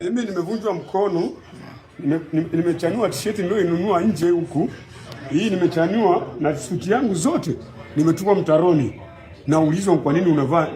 Mimi nimevunjwa mkono, nimechanua t-shirt ndio inunua nje huku. Hii nimechanua na suti yangu zote nimetupa mtaroni. Naulizwa kwa nini unavaa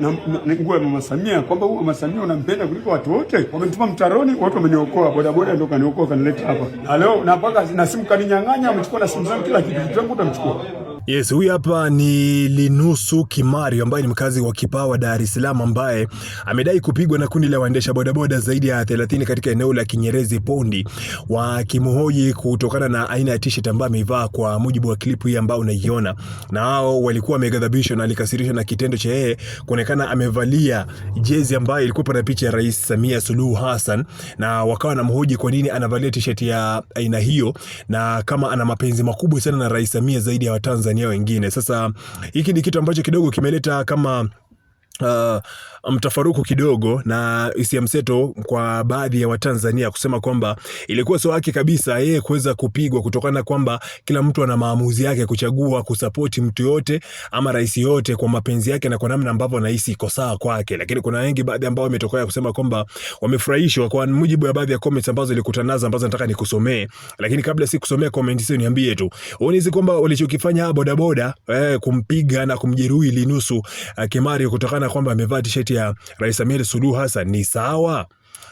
nguo ya Mama Samia, kwamba huyu Mama Samia unampenda kuliko watu wote. Wametupa mtaroni, watu wameniokoa, boda boda ndio kaniokoa kanileta hapa. Na leo napaka na simu kaninyang'anya, amechukua na simu zangu kila kitu changu utamchukua. Yes, huyu hapa ni Linusu Kimario ambaye ni mkazi wa Kipawa, Dar es Salaam, ambaye amedai kupigwa na kundi la waendesha bodaboda zaidi ya 30 katika eneo la Kinyerezi Pondi, wakimhoji kutokana na aina ya t-shirt ambayo ameivaa kwa mujibu wa klipu hii ambayo unaiona. Na hao walikuwa wameghadhabishwa na alikasirishwa na kitendo cha yeye kuonekana amevalia jezi ambayo ilikuwa na picha ya Rais Samia Suluhu Hassan, na wakawa na mhoji kwa nini anavalia t-shirt ya aina hiyo na kama ana mapenzi makubwa sana na Rais Samia zaidi ya Watanzania wengine. Sasa hiki ni kitu ambacho kidogo kimeleta kama mtafaruku kidogo na hisia mseto kwa baadhi ya Watanzania kusema kwamba ilikuwa sio haki kabisa yeye kuweza kupigwa kutokana kwamba kila mtu ana maamuzi yake kuchagua kusapoti mtu yote ama rais yote kwa mapenzi yake na kwa namna ambavyo anahisi iko sawa kwake. Lakini kuna wengi baadhi ambao wametokea kusema kwamba wamefurahishwa kwa mujibu wa baadhi ya comments ambazo nilikutana nazo, ambazo nataka nikusomee. Lakini kabla si kusomea comments hizo, niambie tu unaisi kwamba walichokifanya bodaboda kumpiga na kumjeruhi Linusu Kimario kutokana kwamba amevaa t-shirt ya Rais Samia Suluhu Hassan ni sawa?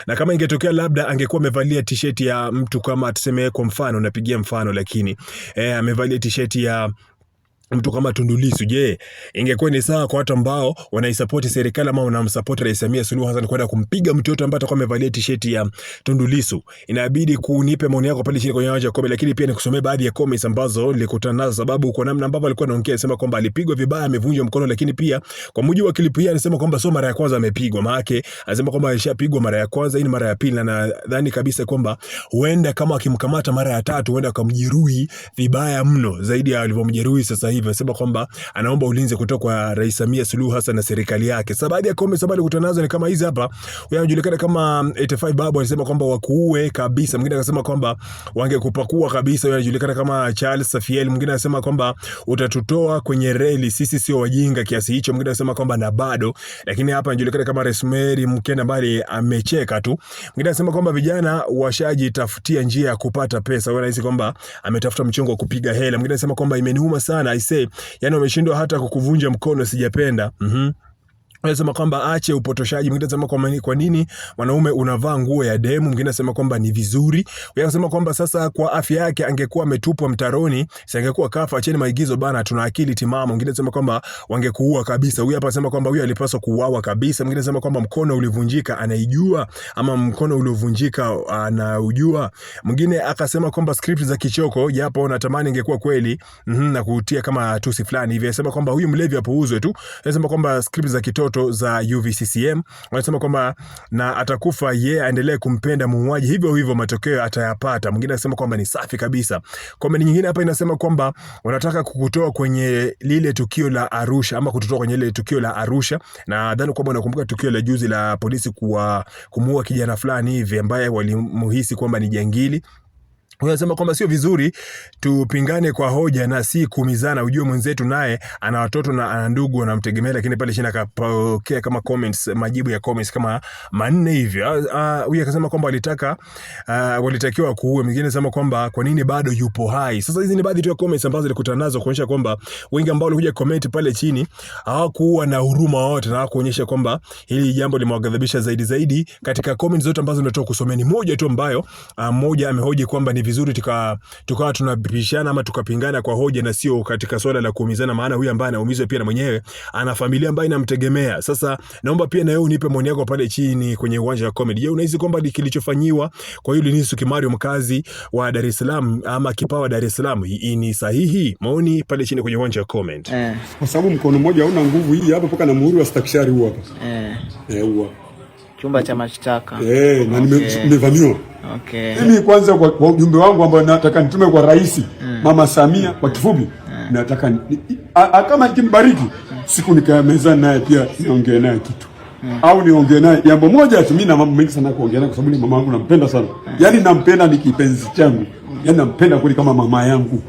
Na kama ingetokea labda angekuwa amevalia t-shirt ya mtu kama tuseme kwa mfano, napigia mfano, lakini amevalia t-shirt ya mtu kama Tundu Lissu, je, ingekuwa ni sawa kwa watu ambao wanaisupport serikali ama wanamsupport Rais Samia Suluhu Hassan kwenda kumpiga mtu yote ambaye atakuwa amevalia t-shirt ya Tundu Lissu? Inabidi kunipe maoni yako pale chini kwenye uwanja wa comment, lakini pia nikusomee baadhi ya comments ambazo nilikutana nazo, sababu kwa namna ambavyo alikuwa anaongea anasema kwamba alipigwa vibaya, amevunjwa mkono, lakini pia kwa mujibu wa klipu hii anasema kwamba sio mara ya kwanza amepigwa. Maana yake anasema kwamba alishapigwa mara ya kwanza, hii ni mara ya pili, na nadhani kabisa kwamba huenda kama akimkamata mara ya tatu huenda akamjeruhi vibaya mno zaidi ya alivyomjeruhi sasa hivi. Anasema kwamba anaomba ulinzi kutoka kwa Rais Samia Suluhu Hassan na serikali yake. Sasa baadhi ya comments ambazo nilikutana nazo ni kama hizi hapa. Huyu anajulikana kama 85 Babu alisema kwamba wakuue kabisa. Mwingine akasema kwamba wangekupakua kabisa. Huyu anajulikana kama Charles Safiel. Mwingine anasema kwamba utatutoa kwenye reli, sisi sio wajinga kiasi hicho. Mwingine anasema kwamba na bado. Lakini hapa anajulikana kama Rosemary Mkenda bali amecheka tu. Mwingine anasema kwamba vijana washajitafutia njia ya kupata pesa. Huyu anahisi kwamba ametafuta mchongo wa kupiga hela. Mwingine anasema kwamba imeniuma sana I say, yani wameshindwa hata kukuvunja mkono, sijapenda. Anasema kwamba aache upotoshaji. Mwingine anasema kwa nini mwanaume unavaa nguo ya demu? Mwingine anasema kwamba ni vizuri. Yeye anasema kwamba sasa kwa afya yake angekuwa ametupwa mtaroni, singekuwa kafa. Acheni maigizo bana, tuna akili timamu. Mwingine anasema kwamba wangekuua kabisa. Huyu hapa anasema kwamba huyu alipaswa kuuawa kabisa. Mwingine anasema kwamba mkono ulivunjika anaijua, ama mkono uliovunjika anaujua. Mwingine akasema kwamba script za kichoko japo natamani ingekuwa kweli na kutia kama tusi fulani hivi. Anasema kwamba huyu mlevi apuuzwe tu. Anasema kwamba script za kitoto za UVCCM wanasema kwamba na atakufa yeye aendelee kumpenda muuaji, hivyo hivyo matokeo atayapata. Mwingine anasema kwamba ni safi kabisa. Comment nyingine hapa inasema kwamba wanataka kukutoa kwenye lile tukio la Arusha, ama kututoa kwenye lile tukio la Arusha. Na nadhani kwamba unakumbuka tukio la juzi la polisi kumuua kijana fulani hivi ambaye walimuhisi kwamba ni jangili. Unasema kwamba sio vizuri tupingane kwa hoja na si kuumizana. Ujue mwenzetu naye ana watoto na ana ndugu wanamtegemea. Lakini pale chini akapokea kama comments, majibu ya comments kama 4 hivi. Huyu akasema kwamba walitakiwa kuue. Mwingine anasema kwamba kwa nini bado yupo hai. Sasa hizi ni baadhi tu ya comments ambazo nilikutana nazo kuonyesha kwamba wengi ambao walikuja comment pale chini hawakuwa na huruma wote, na hawakuonyesha kwamba hili jambo limewaghadhabisha zaidi. Katika comments zote ambazo nimetoka kusomea ni moja tu ambayo mmoja amehoji kwamba ni vizuri tukawa tunabishana ama tukapingana kwa hoja na sio katika swala la kuumizana, maana huyu ambaye anaumizwa pia na mwenyewe ana familia ambayo inamtegemea. Sasa naomba pia na wewe unipe maoni yako pale chini kwenye uwanja wa comment. Je, unahisi kwamba kilichofanywa kwa yule Linusu Kimario mkazi wa Dar es Salaam ama Kipawa Dar es Salaam ni sahihi? Maoni pale chini kwenye uwanja wa comment. Kwa sababu mkono mmoja hauna nguvu, hii hapa paka na muhuri wa stakishari huo hapa. Huo chumba cha mashtaka. Na nimevamiwa. Okay. Mimi kwanza kwa ujumbe wangu ambao nataka nitume kwa rais Mama Samia kwa kifupi, nataka kama ikimbariki siku nikaa mezani naye pia niongee naye kitu. Au niongee naye jambo moja tu. Mimi na mambo mengi sana kuongea naye kwa sababu ni mama yangu, nampenda sana. Yaani nampenda, ni kipenzi changu. Yaani nampenda kweli kama mama yangu.